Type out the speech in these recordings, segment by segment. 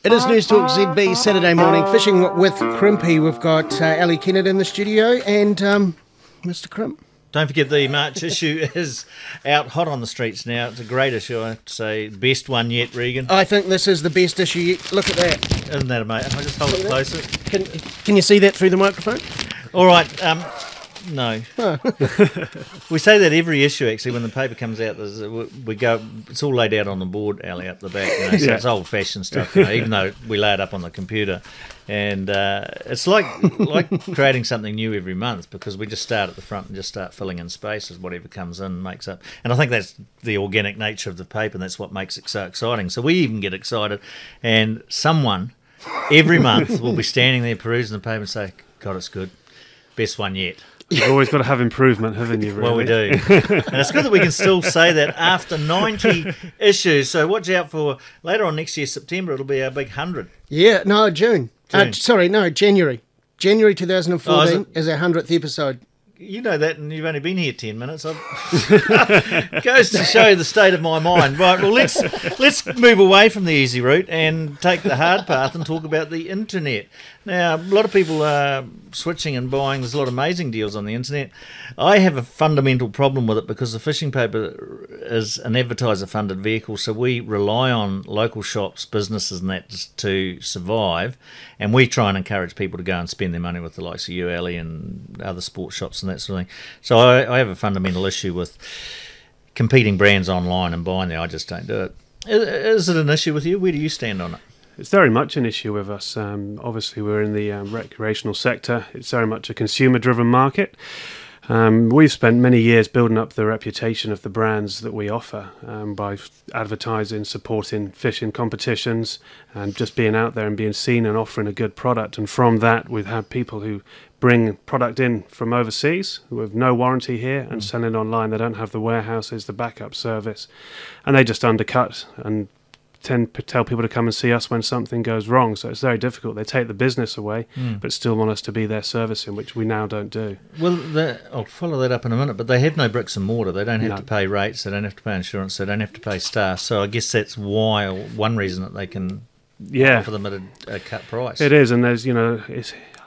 It is News Talk ZB Saturday morning. Fishing with Crimpy. We've got Ali Kennett in the studio and Mr. Crimp. Don't forget the March issue is out hot on the streets now. It's a great issue, I have to say. Best one yet, Regan. I think this is the best issue yet. Look at that. Isn't that amazing? I'll just hold it closer. Can you see that through the microphone? All right. No. Oh. We say that every issue, actually, when the paper comes out, we go. It's all laid out on the board, Ali, up the back. You know, so it's old-fashioned stuff, you know, even though we lay it up on the computer. And it's like creating something new every month, because we just start at the front and just start filling in spaces. Whatever comes in makes up. And I think that's the organic nature of the paper, and that's what makes it so exciting. So we even get excited, and someone every month will be standing there perusing the paper and say, God, it's good. Best one yet. You've always got to have improvement, haven't you, really? Well, we do. And it's good that we can still say that after 90 issues. So watch out for later on next year, September, it'll be our big 100. Yeah, no, June. January. January 2014 is our 100th episode. You know that, and you've only been here 10 minutes. Goes to show you the state of my mind. Right, well, let's move away from the easy route and take the hard path and talk about the internet. Now, a lot of people are switching and buying. There's a lot of amazing deals on the internet. I have a fundamental problem with it because the fishing paper is an advertiser-funded vehicle, so we rely on local shops, businesses and that to survive, and we try and encourage people to go and spend their money with the likes of you, Ali, and other sports shops and that sort of thing. So I have a fundamental issue with competing brands online and buying there. I just don't do it. Is it an issue with you? Where do you stand on it? It's very much an issue with us. Obviously, we're in the recreational sector. It's very much a consumer-driven market. We've spent many years building up the reputation of the brands that we offer by advertising, supporting fishing competitions, and just being out there and being seen and offering a good product. And from that, we've had people who bring product in from overseas with no warranty here and sell it online. They don't have the warehouses, the backup service, and they just undercut and tell people to come and see us when something goes wrong. So it's very difficult. They take the business away, but still want us to be their servicing, which we now don't do. Well, I'll follow that up in a minute, but they have no bricks and mortar. They don't have to pay rates. They don't have to pay insurance. They don't have to pay staff. So I guess that's why, or one reason that they can offer them at a cut price. It is, and there's,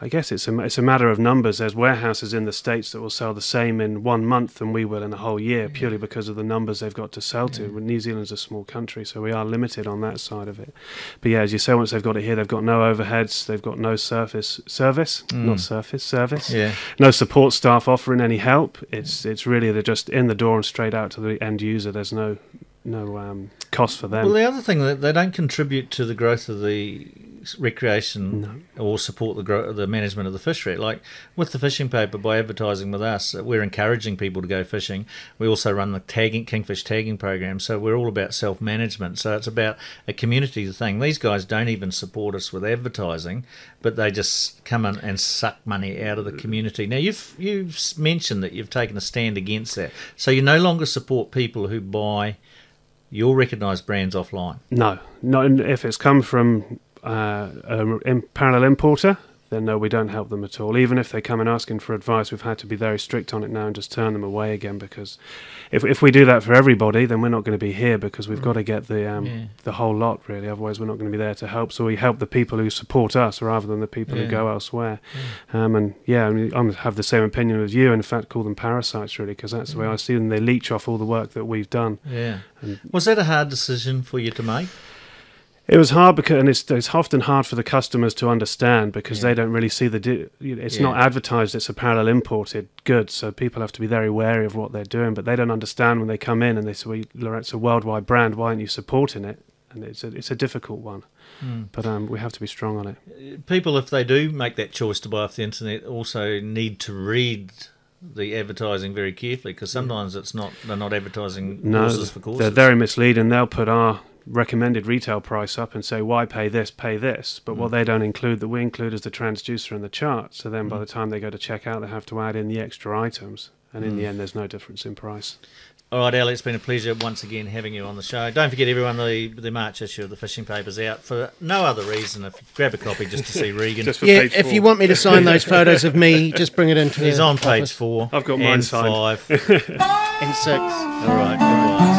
I guess it's a matter of numbers. There's warehouses in the States that will sell the same in 1 month than we will in a whole year, purely because of the numbers they've got to sell to. New Zealand's a small country, so we are limited on that side of it. But yeah, as you say, once they've got it here, they've got no overheads, they've got no service, no support staff offering any help. It's really, they're just in the door and straight out to the end user. There's no cost for them. Well, the other thing, that they don't contribute to the growth of the recreation or support the management of the fishery. Like with the fishing paper, by advertising with us, we're encouraging people to go fishing. We also run the kingfish tagging program, so we're all about self-management. So it's about a community thing. These guys don't even support us with advertising, but they just come in and suck money out of the community. Now, you've mentioned that you've taken a stand against that. So you no longer support people who buy your recognised brands offline? No, not if it's come from a parallel importer, then no, we don't help them at all. Even if they come and asking for advice, we've had to be very strict on it now and just turn them away again, because if we do that for everybody, then we're not going to be here, because we've got to get the whole lot, really. Otherwise, we're not going to be there to help. So we help the people who support us rather than the people who go elsewhere. I have the same opinion as you. In fact, call them parasites, really, because that's the way I see them. They leech off all the work that we've done. Yeah. Was that a hard decision for you to make? It was hard, because, and it's often hard for the customers to understand, because they don't really see it's not advertised. It's a parallel imported good, so people have to be very wary of what they're doing. But they don't understand when they come in and they say, "Well, it's a worldwide brand. Why aren't you supporting it?" And it's a difficult one. But we have to be strong on it. People, if they do make that choice to buy off the internet, also need to read the advertising very carefully, because sometimes they're not advertising courses for courses. They're very misleading. They'll put our recommended retail price up and say, why pay this, but what they don't include, that we include, is the transducer and the chart. So then by the time they go to check out, they have to add in the extra items, and in the end there's no difference in price. All right, Ali, it's been a pleasure once again having you on the show. Don't forget, everyone, the March issue of the Fishing Paper's out for no other rean. Grab a copy just to see Regan. If you want me to sign those photos of me, just bring it into He's on page office. 4. I've got mine and signed. 5 and 6. All right, goodbye.